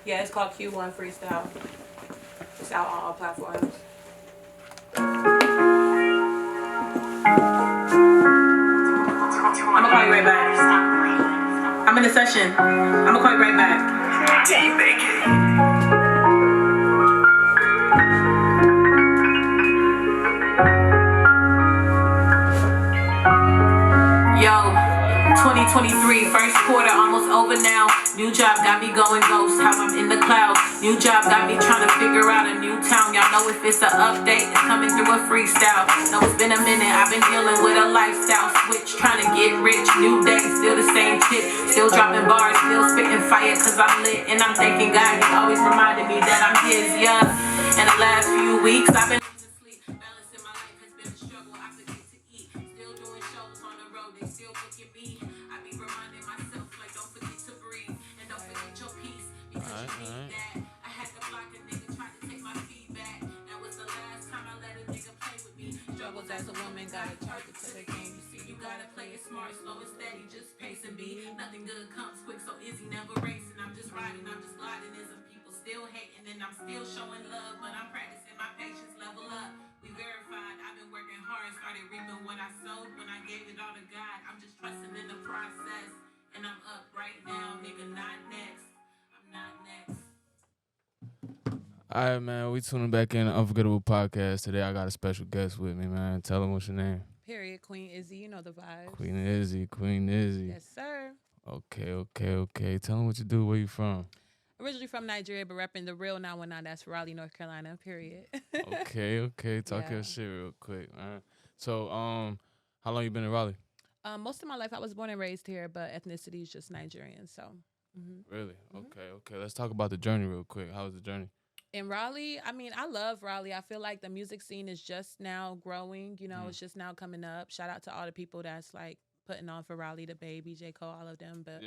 Yeah, it's called Q1 Freestyle. It's out on all platforms. I'm gonna call you right back. I'm in a session. I'm gonna call you right back. Yo, 2023, first quarter almost over now. New job got me going ghost, how I'm in the clouds. New job got me trying to figure out a new town. Y'all know if it's an update, it's coming through a freestyle. Know it's been a minute, I've been dealing with a lifestyle switch. Trying to get rich, new day, still the same shit. Still dropping bars, still spitting fire cause I'm lit. And I'm thanking God, he always reminded me that I'm his, yeah. And the last few weeks I've been sleep. Balancing my life has been a struggle. I forget to eat. Still doing shows on the road. They still booking me. I be reminding myself like don't forget to breathe and don't forget your peace because you need that. I had to block a nigga tried to take my feedback. That was the last time I let a nigga play with me. Struggles as a woman, gotta charge it to the game. You see, you gotta play it smart, slow and steady, just pace and be. Nothing good comes quick, so Izzy never racing. I'm just riding, I'm just gliding. And some people still hating, and I'm still showing love, but I'm practicing my patience. Level up. We verified. I've been working hard, started reaping what I sowed when I gave it all to God. I'm just trusting in the process, and I'm up right now, nigga. Not next. I'm not next. All right, man. We tuning back in the Unforgettable Podcast. Today I got a special guest with me, man. Tell them what's your name. Period. Queen Izzy, you know the vibe. Queen Izzy. Queen Izzy. Yes, sir. Okay. Tell them what you do. Where you from? Originally from Nigeria, but repping the real 919. That's Raleigh, North Carolina. Period. Okay. Talk your shit real quick, man. So, how long you been in Raleigh? Most of my life I was born and raised here, but ethnicity is just Nigerian. So. Really? Okay. Let's talk about the journey real quick. How was the journey? In Raleigh, I mean, I love Raleigh. I feel like the music scene is just now growing. You know, it's just now coming up. Shout out to all the people that's like putting on for Raleigh, the Baby, J. Cole, all of them. But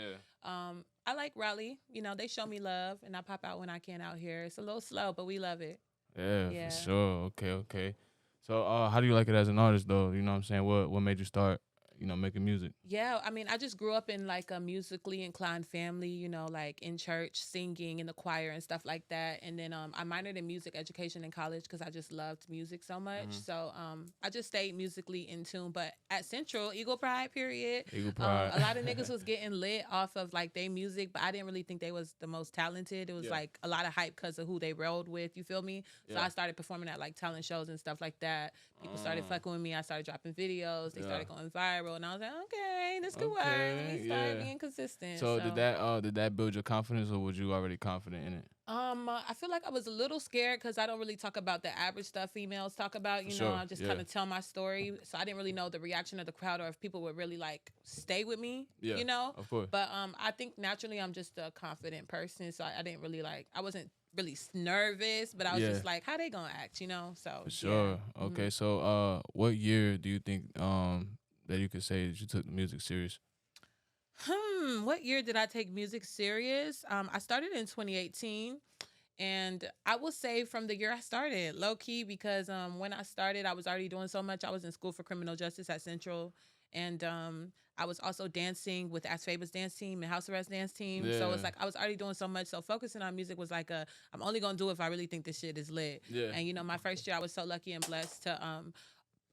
I like Raleigh. You know, they show me love, and I pop out when I can out here. It's a little slow, but we love it. Yeah. For sure. Okay. So, how do you like it as an artist, though? You know what I'm saying? What made you start, making music? Yeah, I mean, I just grew up in like a musically inclined family, you know, like in church, singing in the choir and stuff like that. And then I minored in music education in college because I just loved music so much. So I just stayed musically in tune. But at Central, Eagle Pride, period. Eagle Pride. A lot of niggas was getting lit off of like their music, but I didn't really think they was the most talented. It was like a lot of hype because of who they rolled with. You feel me? So I started performing at like talent shows and stuff like that. People started fucking with me. I started dropping videos. They started going viral. And I was like, okay, this could work. Let me start being consistent. So did that build your confidence, or was you already confident in it? I feel like I was a little scared because I don't really talk about the average stuff females talk about. You know, I just kind of tell my story. So I didn't really know the reaction of the crowd or if people would really like stay with me. Yeah, you know, of course. But I think naturally I'm just a confident person, so I didn't really I wasn't really nervous, but I was just like, how they gonna act, you know? So for sure. Yeah. Okay, so what year do you think that you could say that you took the music serious? What year did I take music serious? I started in 2018. And I will say from the year I started, low key, because when I started, I was already doing so much. I was in school for criminal justice at Central. And I was also dancing with As Favor's dance team and House Arrest dance team. So it's like I was already doing so much. So focusing on music was like I'm only going to do it if I really think this shit is lit. Yeah. And, you know, my first year, I was so lucky and blessed to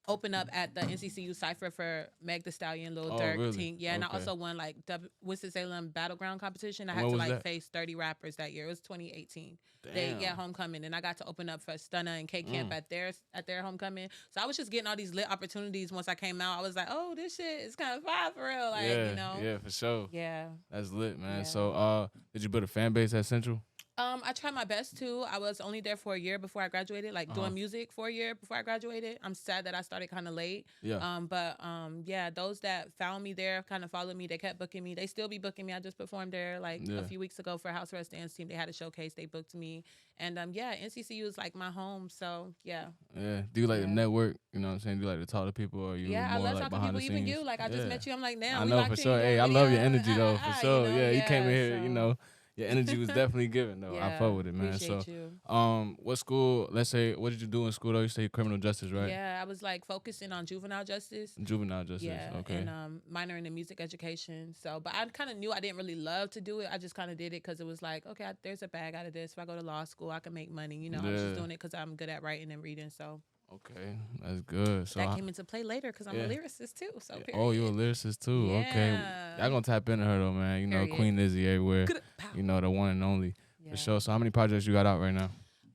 open up at the NCCU Cypher for Meg the Stallion, Lil Durk really? team. Yeah, and I Okay. also won like Winston-Salem Battleground competition. I had When to was like that? face 30 rappers that year. It was 2018. Damn. Homecoming, and I got to open up for Stunna and K Camp at their homecoming. So I was just getting all these lit opportunities. Once I came out, I was like, oh, this shit is kind of fire for real. Like, you know. Yeah, for sure. Yeah. That's lit, man. Yeah. So did you build a fan base at Central? I tried my best to. I was only there for a year before I graduated, like doing music for a year before I graduated. I'm sad that I started kind of late. Yeah. But those that found me there kind of followed me. They kept booking me. They still be booking me. I just performed there like a few weeks ago for House Arrest dance team. They had a showcase. They booked me. And NCCU is like my home. So yeah. Yeah. Do you like the network? You know what I'm saying? Do you like to talk to people, or you more I love like talking to behind people. the Even scenes? you, like I just met you. I'm like, damn. I we know locked for in, sure. you Hey, I know, love your video. energy though, for sure. You know, you came in here, so. Your energy was definitely given though. I fuck with it, man. Appreciate So, you. what school? Let's say, what did you do in school though? You say criminal justice, right? Yeah, I was like focusing on juvenile justice. Juvenile justice. Yeah, Okay. and minoring in music education. So, but I kind of knew I didn't really love to do it. I just kind of did it because it was like, okay, there's a bag out of this. If I go to law school, I can make money. You know, I was just doing it because I'm good at writing and reading. So. Okay, that's good. So that came into play later because I'm a lyricist too. So period. Oh, you a lyricist too? Yeah. Okay, y'all gonna tap into her though, man. You know, Queen Izzy everywhere. You know, the one and only for sure. So how many projects you got out right now?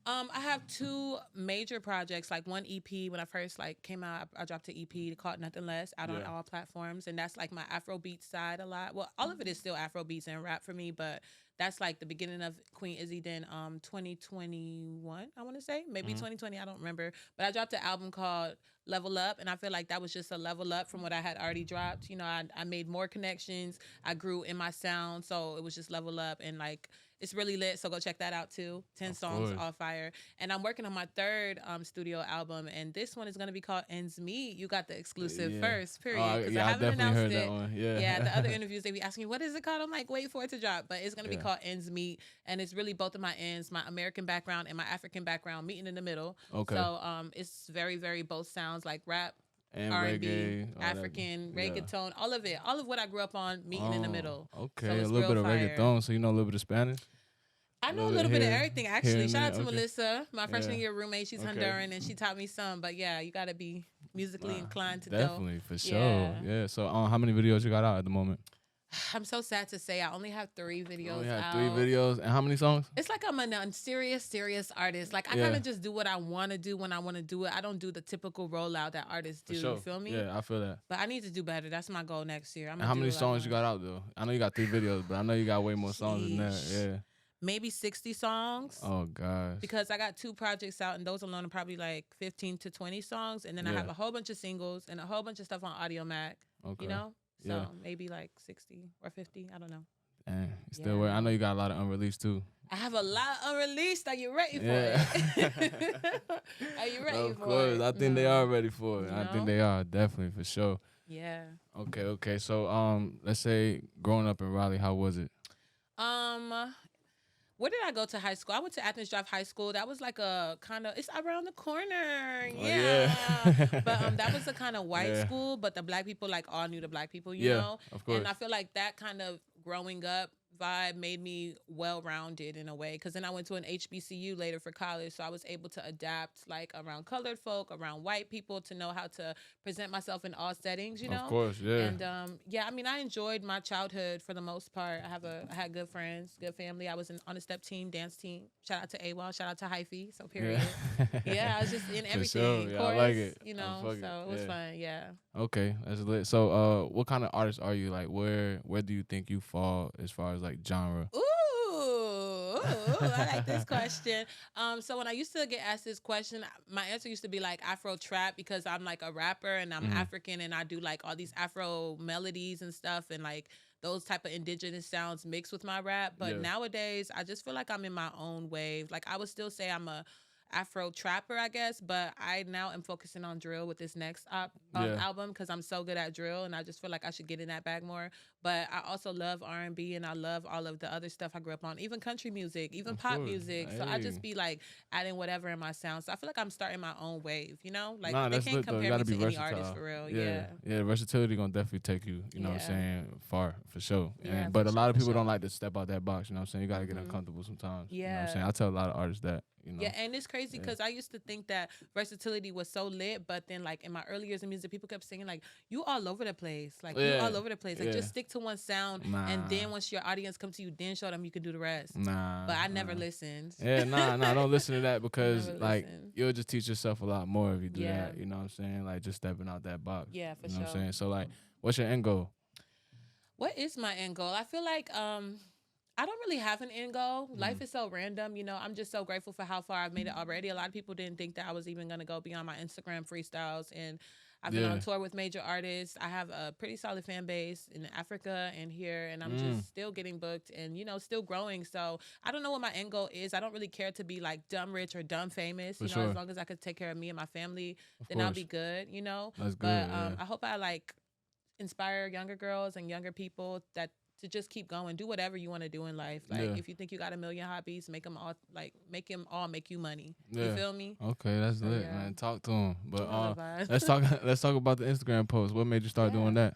I have 2 major projects, like one EP. When I first like came out, I dropped an EP called Nothing Less out on all platforms, and that's like my Afrobeat side a lot. Well, all of it is still Afrobeats and rap for me, but that's like the beginning of Queen Izzy. Then 2021, I want to say maybe 2020, I don't remember. But I dropped an album called Level Up, and I feel like that was just a level up from what I had already dropped. You know, I made more connections. I grew in my sound, so it was just level up, and like it's really lit. So go check that out too. 10 songs, all fire. And I'm working on my 3rd studio album, and this one is gonna be called Ends Meet. You got the exclusive first, period. Because I haven't announced it. Yeah, the other interviews they be asking me what is it called. I'm like, wait for it to drop, but it's gonna be called Ends Meet, and it's really both of my ends, my American background and my African background meeting in the middle. Okay. So it's very, very both sounds like rap. And R&B, reggae, African, reggaeton, all of it. All of what I grew up on, meeting in the middle. Okay, so a little bit of reggaeton, so you know a little bit of Spanish? I know a little bit of everything, actually. Shout out to Melissa, my freshman year roommate. She's Honduran, and she taught me some. But yeah, you got to be musically inclined to definitely, for sure. Yeah, so how many videos you got out at the moment? I'm so sad to say I only have 3 videos. You only have out. 3 videos, and how many songs? It's like I'm a serious artist. Like I kind of just do what I want to do when I want to do it. I don't do the typical rollout that artists do. You feel me? Yeah, I feel that. But I need to do better. That's my goal next year. And how many songs you got out though? I know you got 3 videos, but I know you got way more songs than that. Yeah. Maybe 60 songs. Oh gosh. Because I got 2 projects out, and those alone are probably like 15 to 20 songs, and then I have a whole bunch of singles and a whole bunch of stuff on Audio Mac. Okay. You know. So maybe like 60 or 50. I don't know. Dang, still I know you got a lot of unreleased too. I have a lot unreleased. Are you ready for it? Are you ready for it? Of course. I think they are ready for it. I think they are, definitely, for sure. Yeah. Okay. So let's say growing up in Raleigh, how was it? Where did I go to high school? I went to Athens Drive High School. That was like a kind of, it's around the corner. But that was a kind of white school, but the black people like all knew the black people, you know? Of course. And I feel like that kind of growing up vibe made me well-rounded in a way, because then I went to an HBCU later for college, so I was able to adapt like around colored folk, around white people, to know how to present myself in all settings, you know. Of course, yeah. And I mean, I enjoyed my childhood for the most part. I had good friends, good family. I was on a step team, dance team. Shout out to AWOL, shout out to Hyphy. So period. I was just in everything. Sure. Chorus, I like it. You know, so it was fun. Yeah. Okay, that's lit. So, what kind of artist are you? Like, where do you think you fall as far as like genre? Ooh, I like this question. So when I used to get asked this question, my answer used to be like Afro trap, because I'm like a rapper and I'm African, and I do like all these Afro melodies and stuff, and like those type of indigenous sounds mixed with my rap. But nowadays, I just feel like I'm in my own wave. Like I would still say I'm a Afro trapper, I guess, but I now am focusing on drill with this next album, because I'm so good at drill, and I just feel like I should get in that bag more. But I also love R&B, and I love all of the other stuff I grew up on, even country music, even pop music. So I just be like adding whatever in my sound. So I feel like I'm starting my own wave, you know? Like they can't compare me to any artist for real. Yeah, versatility gonna definitely take you, you know what I'm saying, far for sure. Yeah, but a lot of people don't like to step out that box, you know what I'm saying? You gotta get uncomfortable sometimes. Yeah. You know what I'm saying? I tell a lot of artists that. You know? Yeah, and it's crazy because I used to think that versatility was so lit, but then like in my early years of music, people kept saying like, you all over the place. Like you all over the place. Like just stick to one sound, and then once your audience come to you, then show them you can do the rest. But I never listened. Don't listen to that, because like you'll just teach yourself a lot more if you do that. You know what I'm saying? Like just stepping out that box. Yeah, for sure. You know what I'm saying? So like, what's your end goal? What is my end goal? I feel like I don't really have an end goal. Life is so random, you know. I'm just so grateful for how far I've made it already. A lot of people didn't think that I was even going to go beyond my Instagram freestyles, and I've been on tour with major artists. I have a pretty solid fan base in Africa and here, and I'm just still getting booked and, you know, still growing. So I don't know what my end goal is. I don't really care to be like dumb rich or dumb famous. You know, as long as I could take care of me and my family, then I'll be good, you know. That's good. But I hope I like inspire younger girls and younger people that to just keep going. Do whatever you want to do in life. Like if you think you got a million hobbies, make them all make you money. You feel me? Okay, that's lit, man. Talk to him. But let's talk about the Instagram post. What made you start doing that?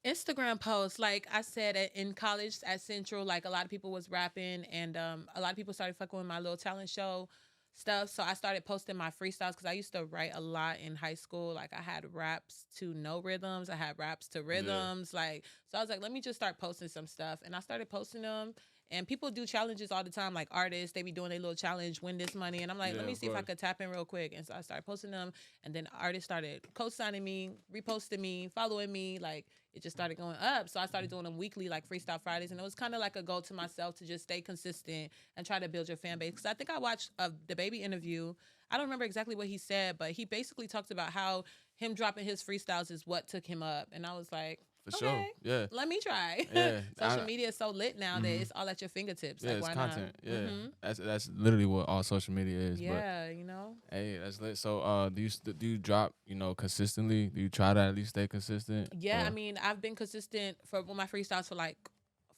Instagram posts, like I said, in college at Central, like a lot of people was rapping, and a lot of people started fucking with my little talent show stuff. So I started posting my freestyles because I used to write a lot in high school. Like I had raps to no rhythms, I had raps to rhythms. Like, so I was like, let me just start posting some stuff, and I started posting them. And people do challenges all the time, like artists, they be doing a little challenge, win this money. And I'm like, let me see if I could tap in real quick. And so I started posting them. And then artists started co-signing me, reposting me, following me. Like, it just started going up. So I started doing them weekly, like Freestyle Fridays. And it was kind of like a goal to myself to just stay consistent and try to build your fan base. Because I think I watched the Baby interview. I don't remember exactly what he said, but he basically talked about how him dropping his freestyles is what took him up. And I was like, for sure, yeah. Let me try. Yeah, social media is so lit now that it's all at your fingertips. Yeah, like, it's why content. not? Yeah, that's literally what all social media is. Yeah, but, you know. Hey, that's lit. So, do you drop consistently? Do you try to at least stay consistent? Yeah, I mean, I've been consistent with my freestyles for like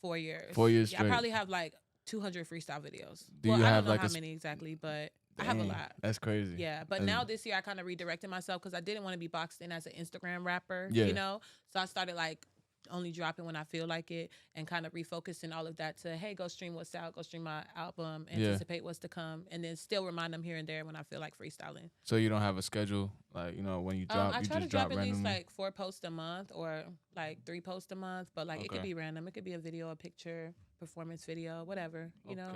4 years. 4 years Yeah, straight. I probably have like 200 freestyle videos. Do you I have don't know like how many exactly, but Dang, I have a lot. That's crazy. Yeah, but now this year I kind of redirected myself because I didn't want to be boxed in as an Instagram rapper. Yeah. You know, so I started like only dropping when I feel like it, and kind of refocusing all of that to, hey, go stream what's out, go stream my album, anticipate what's to come, and then still remind them here and there when I feel like freestyling. So you don't have a schedule, like, when you drop, I you try just to drop at randomly? least like 4 posts a month or like 3 posts a month, but like it could be random. It could be a video, a picture, performance video, whatever, you know.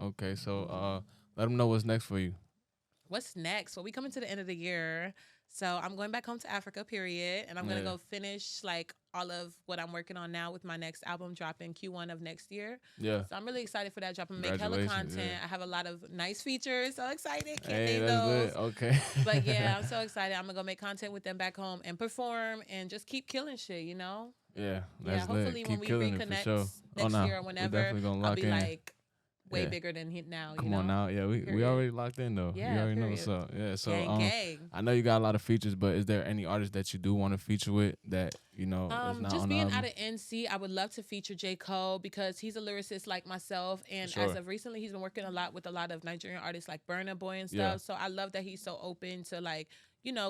Okay. So let them know what's next for you. What's next? Well, we coming to the end of the year. So I'm going back home to Africa, period. And I'm going to go finish like all of what I'm working on now with my next album dropping Q1 of next year. Yeah. So I'm really excited for that drop and make hella content. Yeah. I have a lot of nice features. So excited. Can't Hey, name that's those. lit. Okay. But yeah, I'm so excited. I'm going to go make content with them back home and perform and just keep killing shit, you know? Yeah, that's lit. Hopefully Keep when we killing reconnect it for sure. next year or whenever, We're definitely gonna I'll lock be in. like way bigger than now. Come you know? on now. Yeah, we already locked in though. Yeah, you already know period. what's up. Yeah, so gang. I know you got a lot of features, but is there any artist that you do want to feature with that is not just on being the album? out of NC, I would love to feature J. Cole because he's a lyricist like myself, and as of recently, he's been working a lot with a lot of Nigerian artists like Burna Boy and stuff. Yeah. So I love that he's so open to like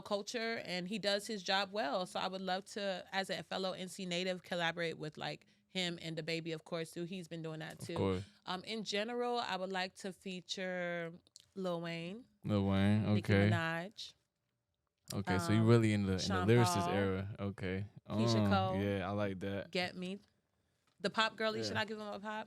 culture, and he does his job well. So I would love to, as a fellow NC native, collaborate with like him and the baby, of course, too. He's been doing that too. Of course. In general, I would like to feature Lil Wayne. Nicki Minaj. Okay, so you really in the Sean lyricist Paul, era. Okay. Keisha Cole. Yeah, I like that. Get Me. The pop girlie, should I give him a pop?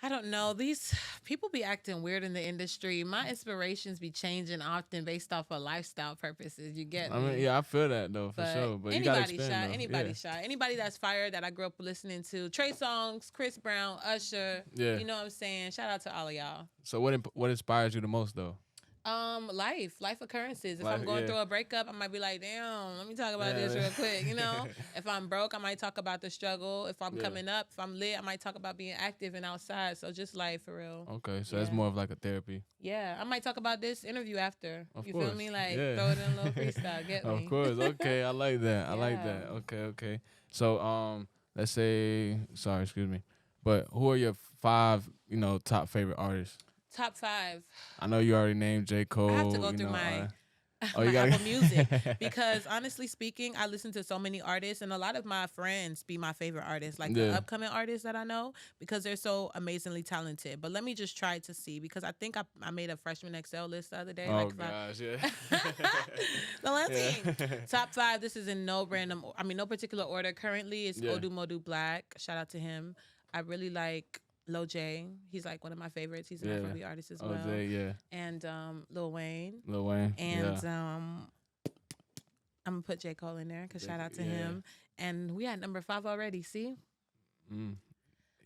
I don't know. These people be acting weird in the industry. My inspirations be changing often based off of lifestyle purposes. You get me? I mean, yeah, I feel that though, for sure. But you gotta expand, though. Anybody shy. Anybody that's fire that I grew up listening to. Trey Songz, Chris Brown, Usher. Yeah. You know what I'm saying? Shout out to all of y'all. So what inspires you the most though? Life occurrences. If I'm going through a breakup, I might be like, damn, let me talk about this real quick, If I'm broke, I might talk about the struggle. If I'm coming up, if I'm lit, I might talk about being active and outside. So just life for real. Okay, so that's more of like a therapy. Yeah, I might talk about this interview after. Of you course. feel me? Like Yeah. throw it in a little freestyle. Get me? Of course. Okay, I like that. I like that. Okay. So let's say, sorry, excuse me, but who are your 5 top favorite artists? Top 5. I know you already named J. Cole. I have to go through my you gotta- Apple Music because honestly speaking, I listen to so many artists, and a lot of my friends be my favorite artists, like the upcoming artists that I know, because they're so amazingly talented. But let me just try to see, because I think I made a freshman Excel list the other day. Oh gosh, yeah. So let's see. Top 5. This is in no particular order. Currently, it's Odu Modu Black. Shout out to him. I really like Lil J. He's like one of my favorites. He's an Afrobeat artist as well. Yeah. And Lil Wayne. And I'm gonna put J. Cole in there because shout out to him. And we had number 5 already. See, I'm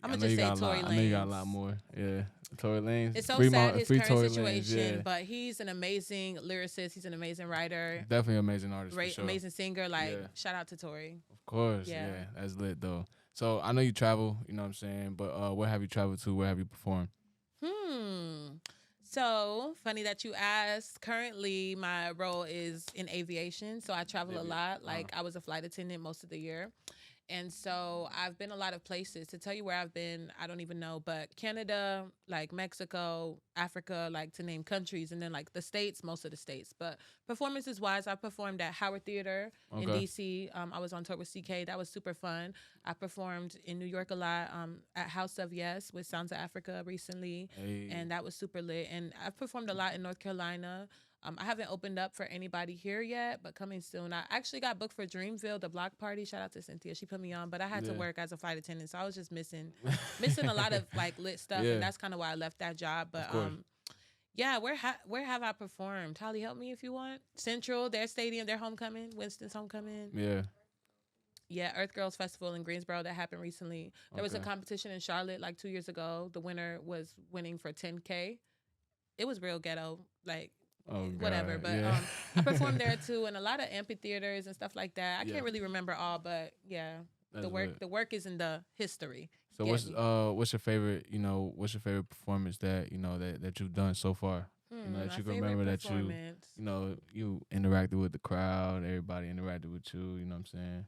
gonna just say Tory Lanez. I know you got a lot more. Yeah, Tory Lanez. It's so free sad his free current Tory situation, Lanez, yeah. but he's an amazing lyricist. He's an amazing writer. Definitely an amazing artist. For sure. Amazing singer. Like shout out to Tory. Of course. Yeah, that's lit though. So I know you travel. You know what I'm saying, but where have you traveled to? Where have you performed? So funny that you asked. Currently, my role is in aviation, so I travel a lot. Like I was a flight attendant most of the year, And so I've been a lot of places. To tell you where I've been, I don't even know, but Canada, like Mexico, Africa, like to name countries, and then like the States, most of the States. But performances wise, I performed at Howard Theater in Okay. DC. I was on tour with CK. That was super fun. I performed in New York a lot, at House of Yes with Sounds of Africa recently. Hey. And that was super lit. And I've performed a lot in North Carolina. I haven't opened up for anybody here yet, but coming soon. I actually got booked for Dreamville, the block party. Shout out to Cynthia. She put me on, but I had to Yeah. work as a flight attendant. So I was just missing a lot of like lit stuff. Yeah. And that's kind of why I left that job. But course. yeah, where have I performed? Holly, help me if you want. Central, their stadium, their homecoming, Winston's homecoming. Yeah. Yeah, Earth Girls Festival in Greensboro that happened recently. There was a Okay. competition in Charlotte like 2 years ago. The winner was winning for $10K. It was real ghetto, like Oh, God. whatever. But yeah. I performed there too, and a lot of amphitheaters and stuff like that. I Yeah. can't really remember all, but yeah, That's lit. the work is in the history. So Get what's me. what's your favorite what's your favorite performance that that you've done so far? That My you can favorite remember that performance. you interacted with the crowd, everybody interacted with you. You know what I'm saying?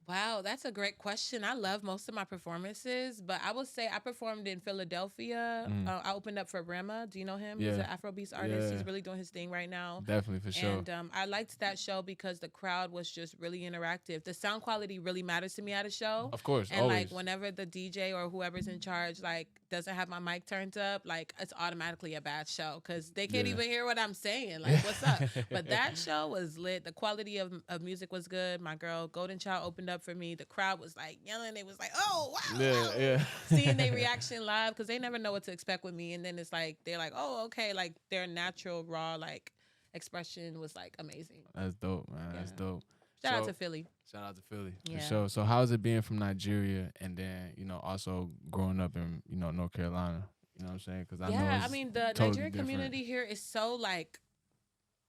Wow, that's a great question. I love most of my performances, but I will say I performed in Philadelphia. I opened up for Rema. Do you know him? He's Mm. Yeah. an Afrobeats artist. Yeah. He's really doing his thing right now. Definitely for sure. And I liked that show because the crowd was just really interactive. The sound quality really matters to me at a show. Of course, And always. like whenever the DJ or whoever's in charge like doesn't have my mic turned up, like it's automatically a bad show because they can't Yeah. even hear what I'm saying. Like what's up? But that show was lit. The quality of music was good. My girl Golden Child opened up for me. The crowd was like yelling. It was like, oh wow, Yeah, wow. yeah. Seeing their reaction live because they never know what to expect with me, and then it's like they're like, oh okay, like their natural raw like expression was like amazing. That's dope, man. That's Yeah. dope. Shout out So- to Philly. Shout out to Philly Yeah. for sure. So how's it being from Nigeria and then also growing up in North Carolina? You know what I'm saying? Because I know Yeah, it's I mean the totally Nigerian different. community here is so like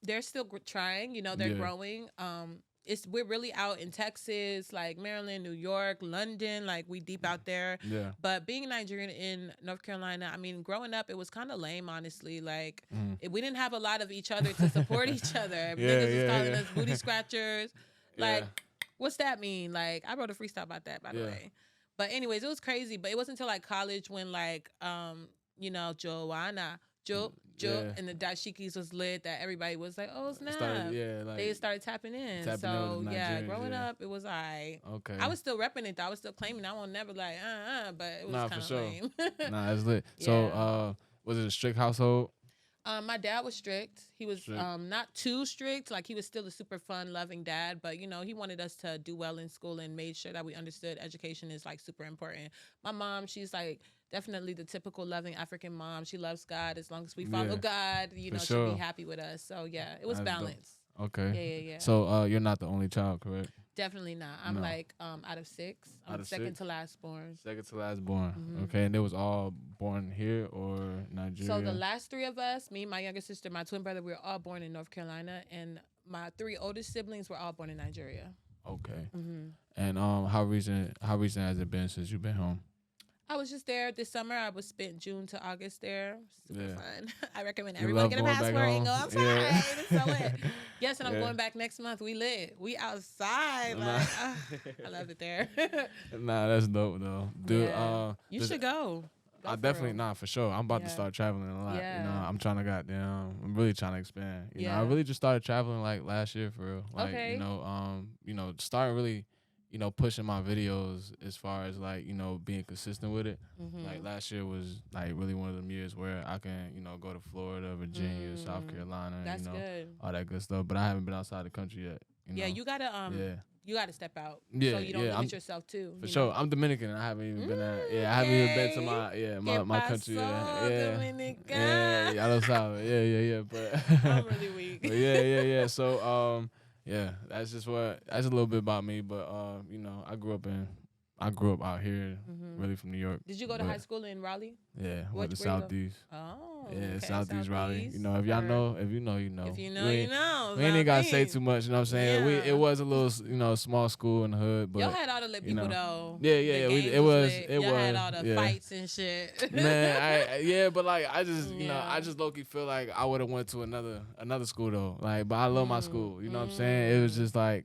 they're still trying. They're Yeah. growing. We're really out in Texas, like Maryland, New York, London, like we deep out there. Yeah. But being Nigerian in North Carolina, I mean, growing up, it was kind of lame, honestly. Like, we didn't have a lot of each other to support each other. Niggas was calling us booty scratchers. Like, Yeah. what's that mean? Like, I wrote a freestyle about that, by the Yeah. way. But anyways, it was crazy. But it wasn't until like college when like, Joanna, Yeah. and the dashikis was lit that everybody was like, oh, snap. Like They started tapping in. tapping in So with the yeah, Nigerians, growing yeah. up, it was alright. okay. I was still repping it though. I was still claiming. I won't never like but it was Nah, kind for of sure. lame. Nah, it's lit. So Yeah. was it a strict household? My dad was strict. He was Strict. not too strict. Like he was still a super fun, loving dad. But he wanted us to do well in school and made sure that we understood education is like super important. My mom, she's like definitely the typical loving African mom. She loves God. As long as we follow Yeah, God, for she'll sure. be happy with us. So yeah, it was That's dope. balanced. Okay. Yeah. So you're not the only child, correct? Definitely not. I'm No. like out of 6. I'm Out of second 6? to last born. Second to last born. Mhm. Okay, and they was all born here or Nigeria? So the last 3 of us, me, my younger sister, my twin brother, we were all born in North Carolina, and my 3 oldest siblings were all born in Nigeria. Okay. Hmm And how recent has it been since you've been home? I was just there this summer. I was spent June to August there. Super Yeah. fun. I recommend You everyone love get a going back passport and go home? outside. Yeah. It's so lit. Yes, and I'm Yeah. going back next month. We lit. We outside. Nah. Like, I love it there. Nah, that's dope though. Dude, Yeah. You does- should go. Go I for definitely real. for sure. I'm about to Yeah. start traveling a lot. Yeah. I'm trying to I'm really trying to expand. I Yeah. really just started traveling like last year for real. Like, Okay. starting really, pushing my videos as far as like, being consistent with it. Mhm. Like last year was like really one of them years where I can, go to Florida, Virginia, South Carolina, That's good. all that good stuff. But I haven't been outside the country yet. Yeah, you gotta yeah. you gotta step out. Yeah, So you don't yeah, limit I'm- yourself too. For you sure. know? I'm Dominican and I haven't even been I haven't even been to my ¿Qué country. pasó, Yeah. Dominica? Yeah, y'all know South. Yeah. But I'm really weak. but yeah. So that's just that's a little bit about me. But I grew up out here, Mhm. really from New York. Did you go to but, high school in Raleigh? Yeah, Where went to you go? Southeast. Oh, Yeah, okay, Southeast Raleigh. Southeast. You know, if y'all Or- know, if you know, you know. If you know, We you ain't- know. We ain't even gotta say Southeast. too much. You know what I'm saying? Yeah. It was a little, small school in the hood, but Y'all had all the lit people know. though. Yeah, The yeah, games it was- lit. it Y'all had was, all the yeah. fights and shit. Man, but like I just Yeah. I just low-key feel like I would have went to another school though. Like, but I love my school. You know what I'm saying? It was just like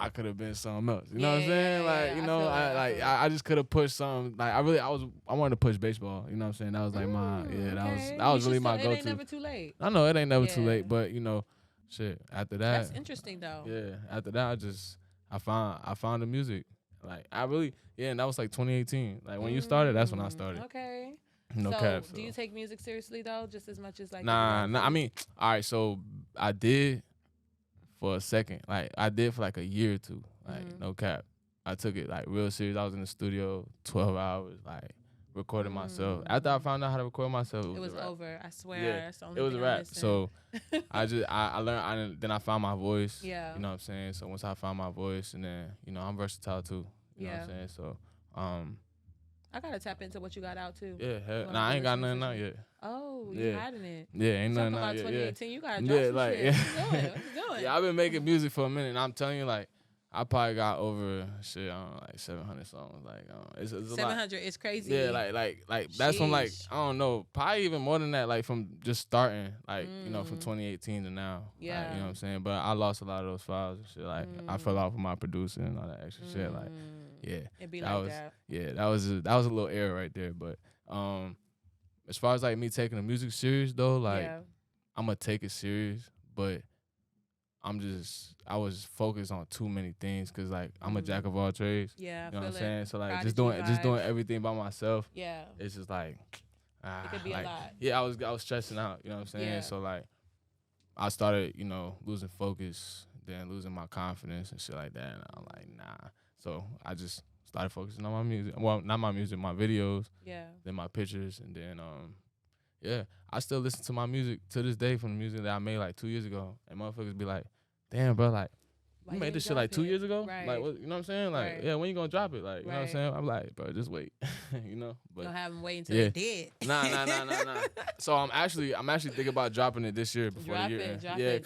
I could have been something else. You know what I'm saying? Like, yeah, you know, I just could have pushed something. Like, I wanted to push baseball. You know what I'm saying? That was like that was really my go-to. It ain't never too late. I know it ain't never too late, but you know, shit. After that, that's interesting though. Yeah. After that, I found the music. Like, and that was like 2018. Like, when you started, that's when I started. Okay. No so, cap. do you take music seriously though, just as much as like? Nah. I mean, all right. So I did for a second. Like, I did for like a year or two. Like, no cap. I took it like real serious. I was in the studio 12 hours, like recording myself. After I found out how to record myself, it was over. I swear. Yeah, that's the only it was thing a wrap. I'm missing. So I learned. Then I found my voice. Yeah. You know what I'm saying? So once I found my voice, and then I'm versatile too. You know what I'm saying? So I gotta tap into what you got out too. Yeah, I ain't got nothing out yet. Oh, you hiding it? Yeah, ain't nothing out yet. 2018, you gotta drop some like, shit. What you doing? Yeah, I've been making music for a minute, and I'm telling you, like, I probably got over like 700 songs. Like, it's 700 is crazy. Yeah, like that's from like I don't know, probably even more than that. Like from just starting, like from 2018 to now. Yeah, like, you know what I'm saying. But I lost a lot of those files and shit. Like I fell off with my producing and all that extra shit. Like it'd be like that. Yeah, that was a little error right there. But as far as like me taking the music serious though, like I'm gonna take it serious, but I was focused on too many things because like I'm a jack of all trades. Yeah, you know what I'm saying. So like Prodigy just doing everything by myself. Yeah, it's just like it could be like, a lot. Yeah, I was stressing out. You know what I'm saying. Yeah. So like I started losing focus, then losing my confidence and shit like that. And I'm like nah. So I just started focusing on my music. Well, not my music, my videos. Yeah. Then my pictures, and then yeah, I still listen to my music to this day from the music that I made like 2 years ago, and motherfuckers be like, "Damn, bro, like you made this shit like 2 years ago, right. like what, you know what I'm saying? Like yeah, when you gonna drop it? Like you know what I'm saying? I'm like, bro, just wait, But don't have them wait until they did. Nah. So I'm actually thinking about dropping it this year before the year ends. Yeah,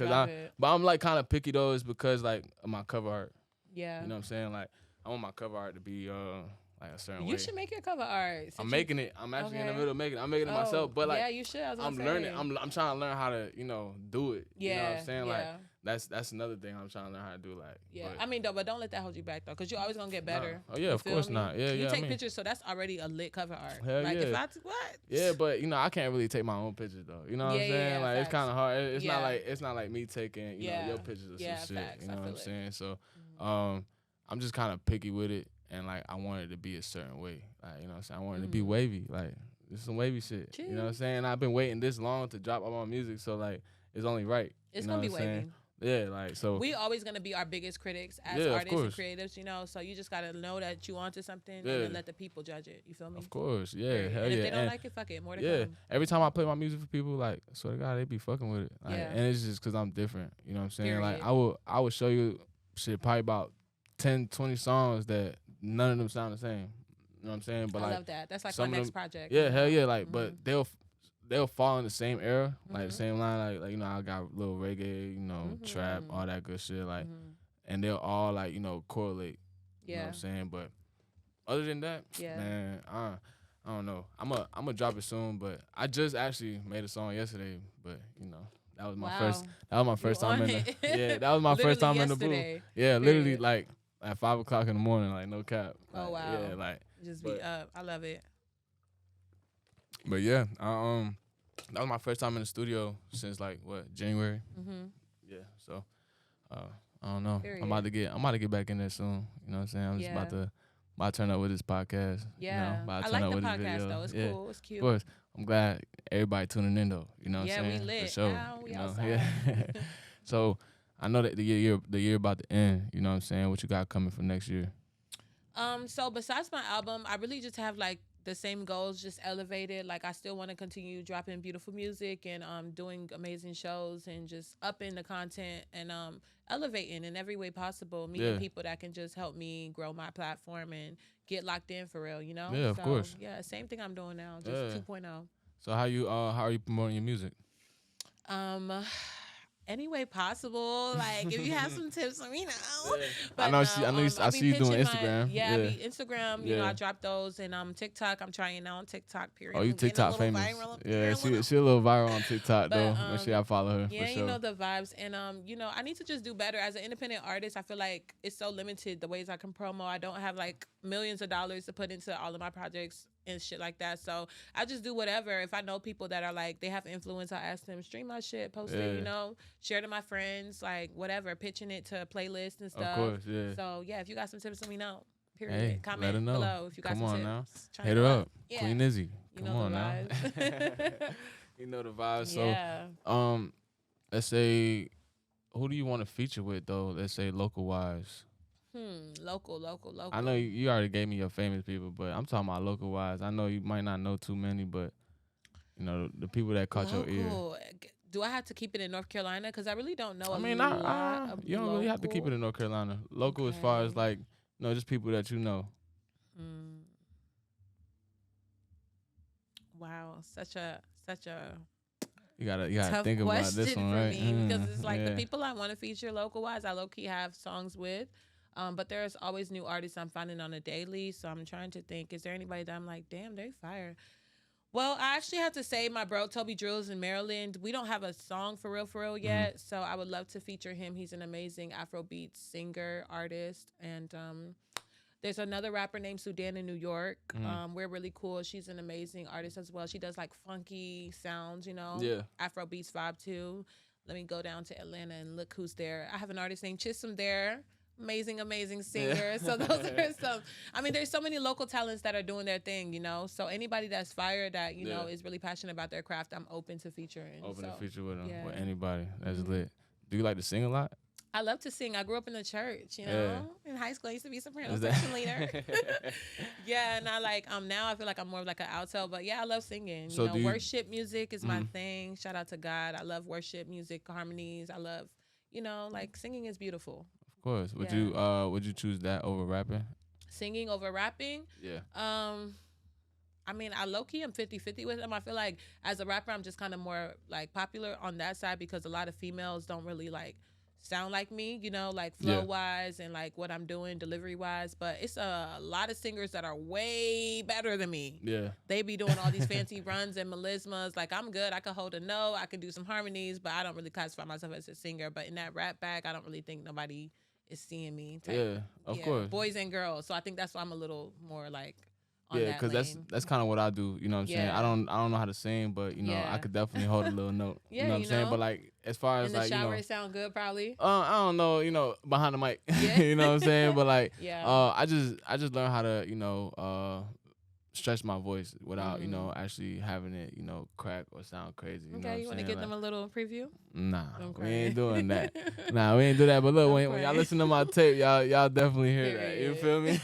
but I'm like kind of picky though, is because like my cover art. Yeah. You know what I'm saying? Like I want my cover art to be like a certain way. You should make your cover art. I'm making it. I'm actually in the middle of making it. I'm making it myself. But like, yeah, you should. I'm learning. I'm trying to learn how to, do it. Yeah. You know what I'm saying? Yeah. Like that's another thing I'm trying to learn how to do. Like, yeah. I mean, but don't let that hold you back though, because you're always gonna get better. Oh yeah, of course not. Yeah, you take pictures, so that's already a lit cover art. Hell like yeah. if I what? Yeah, but I can't really take my own pictures though. You know what I'm saying? Like facts. it's kind of hard. It's not like me taking your pictures or some shit. Facts. You know what I'm saying? So, I'm just kind of picky with it. And like I want it to be a certain way, like you know what I'm saying. I want it to be wavy, like this is some wavy shit. Jeez. You know what I'm saying. I've been waiting this long to drop all my music, so like it's only right. It's gonna be wavy. Yeah, like so. We always gonna be our biggest critics as artists and creatives, So you just gotta know that you onto something and then let the people judge it. You feel me? Of course, yeah, hell and if yeah. they don't like it, fuck it. More to come. Every time I play my music for people, like I swear to God, they be fucking with it. Like, and it's just because I'm different. You know what I'm saying? Period. Like I would show you shit probably about 10, 20 songs that none of them sound the same. You know what I'm saying? But I like, love that. That's like my next project. Yeah, hell yeah. Like, but they'll fall in the same era, like the same line. Like I got a little reggae, trap, all that good shit. Like, and they'll all like correlate. You know what I'm saying? But other than that, man, I don't know. I'm gonna drop it soon. But I just actually made a song yesterday. But that was my first. That was my first time in the. Yeah, that was my first time in the booth. Yeah, literally like at 5 o'clock in the morning, like no cap. Oh like, wow. Yeah, like just be up. I love it. But yeah, that was my first time in the studio since like January. Yeah, so I don't know. Period. I'm about to get back in there soon. You know what I'm saying? I'm just about to turn up with this podcast. Yeah, about I to turn like up the with podcast this video. though. It's cool. It's cute. Of course, I'm glad everybody tuning in though. You know what I'm saying? Yeah, we lit. For sure. Ow, we outside. Yeah. So I know that the year about to end. You know what I'm saying? What you got coming for next year? So besides my album, I really just have like the same goals, just elevated. Like I still want to continue dropping beautiful music and doing amazing shows and just upping the content and elevating in every way possible, meeting people that can just help me grow my platform and get locked in for real, Yeah, of course. Yeah, same thing I'm doing now, just 2.0. So how are you promoting your music? any way possible. Like, if you have some tips, let me know. Yeah. But I see you doing Instagram. I be Instagram. You know, I drop those, and TikTok. I'm trying now on TikTok. Period. Oh, you TikTok famous? Yeah, she a little viral on TikTok though. Make sure I follow her. Yeah, for sure. You know the vibes, and you know, I need to just do better as an independent artist. I feel like it's so limited the ways I can promo. I don't have like millions of dollars to put into all of my projects and shit like that. So I just do whatever. If I know people that are like, they have influence, I ask them, stream my shit, post it, you know, share to my friends, like whatever, pitching it to playlists and stuff. Of course, yeah. So yeah, if you got some tips, let me know. Period. Hey, Comment below if you got Come some on tips. now. Trying Hit her up. Yeah. Queen Izzy. You Come know on the now. vibes. You know the vibes. Yeah. So let's say, who do you want to feature with though? Let's say local wise. Local. I know you already gave me your famous people, but I'm talking about local wise. I know you might not know too many, but you know the people that caught your ear. Do I have to keep it in North Carolina? Because I really don't know. I mean, you don't local. really have to keep it in North Carolina. Local as far as like, you know, just people that you know. Wow, such a you gotta tough think about this one, right? For me, because it's like the people I want to feature local wise, I low key have songs with. But there's always new artists I'm finding on a daily. So I'm trying to think, is there anybody that I'm like, damn, they fire? Well, I actually have to say my bro, Toby Drills in Maryland. We don't have a song for real yet. So I would love to feature him. He's an amazing Afrobeat singer, artist. And there's another rapper named Sudan in New York. We're really cool. She's an amazing artist as well. She does like funky sounds, you know. Yeah. Afrobeats vibe too. Let me go down to Atlanta and look who's there. I have an artist named Chisholm there. Amazing singer. Yeah. So those are some. I mean, there's so many local talents that are doing their thing, you know. So anybody that's fired that you know is really passionate about their craft, I'm open to featuring. To feature with them, with anybody. That's lit. Do you like to sing a lot? I love to sing. I grew up in the church, you know. In high school, I used to be soprano section leader. And I like now I feel like I'm more of like an alto, but yeah, I love singing. So you know, worship music is my thing. Shout out to God. I love worship music, harmonies. I love, you know, like singing is beautiful. Of course. Would you choose that over rapping? Singing over rapping? Yeah. I mean, I low-key am 50-50 with them. I feel like as a rapper, I'm just kind of more like popular on that side because a lot of females don't really like sound like me, you know, like flow-wise and like what I'm doing delivery-wise. But it's a lot of singers that are way better than me. Yeah. They be doing all these fancy runs and melismas. Like, I'm good. I can hold a note. I can do some harmonies, but I don't really classify myself as a singer. But in that rap bag, I don't really think nobody is seeing me. Of course. Boys and girls. So I think that's why I'm a little more like because that's kind of what I do. You know what I'm saying? I don't know how to sing, but you know I could definitely hold a little note. You know what I'm saying? But like as far as in the like shower, it sound good probably. I don't know. You know, behind the mic. You know what I'm saying? But like I just learned how to stretch my voice without you know actually having it crack or sound crazy. You know what you want to give them a little preview? Nah, we ain't doing that. Nah, we ain't do that. But look, when y'all listen to my tape, y'all definitely hear that. You feel me?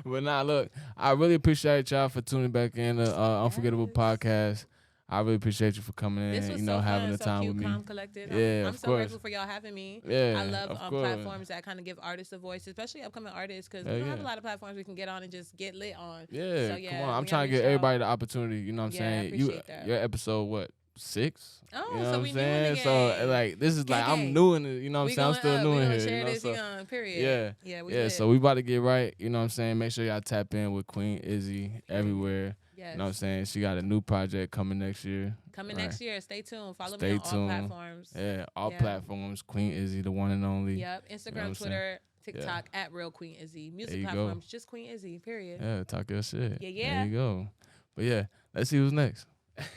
But nah, look, I really appreciate y'all for tuning back in the Unforgettable Podcast. I really appreciate you for coming in, having the time with me. Calm, collected. Yeah, I'm so grateful for y'all having me. Yeah, I love platforms that kind of give artists a voice, especially upcoming artists, because we don't have a lot of platforms we can get on and just get lit on. Yeah, so, come on. I'm trying to get everybody the opportunity. You know what I'm saying? I appreciate that. Your episode, what? 6? Oh, you know so what we I'm saying? new So like this is like I'm new in it, you know what I'm saying? I'm still new in here. Share you know, this, so, period. Yeah, so we about to get right, you know what I'm saying? Make sure y'all tap in with Queen Izzy everywhere. Yes. You know what I'm saying? She got a new project coming next year. Next year. Stay tuned. Follow me on all platforms. Yeah, all platforms. Queen Izzy, the one and only. Yep. Instagram, Twitter, TikTok at Real Queen Izzy. Music platforms, just Queen Izzy, period. Yeah, talk your shit. Yeah. There you go. But yeah, let's see who's next.